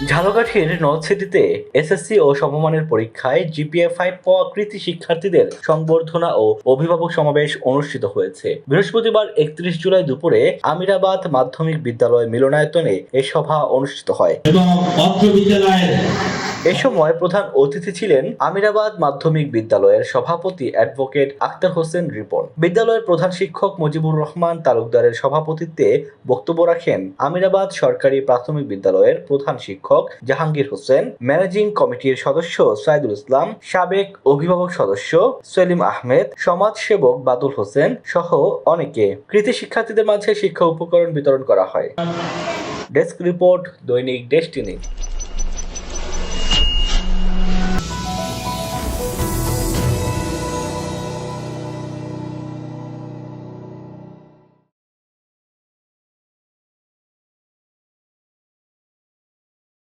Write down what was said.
ঝালকাঠির নর্থ সিটিতে এসএসসি ও সমমানের পরীক্ষায় জিপিএ 5 পাওয়া কৃতি শিক্ষার্থীদের সংবর্ধনা ও অভিভাবক সমাবেশ অনুষ্ঠিত হয়েছে। বৃহস্পতিবার 31 জুলাই দুপুরে আমিরাবাদ মাধ্যমিক বিদ্যালয় মিলনায়তনে এ সভা অনুষ্ঠিত হয়। এ সময় প্রধান অতিথি ছিলেন আমিরাবাদ মাধ্যমিক বিদ্যালয়ের সভাপতি অ্যাডভোকেট আক্তার হোসেন রিপন। বিদ্যালয়ের প্রধান শিক্ষক মুজিবুর রহমান তালুকদারের সভাপতিত্বে বক্তব্য রাখেন আমিরাবাদ সরকারি প্রাথমিক বিদ্যালয়ের প্রধান শিক্ষক জাহাঙ্গীর হোসেন, ম্যানেজিং কমিটির সদস্য সাইদুল ইসলাম, সাবেক অভিভাবক সদস্য সেলিম আহমেদ, সমাজসেবক বাদুল হোসেন সহ অনেকে। কৃতি শিক্ষার্থীদের মাঝে শিক্ষা উপকরণ বিতরণ করা হয়। ডেস্ক রিপোর্ট, দৈনিক ডেস্টিনি।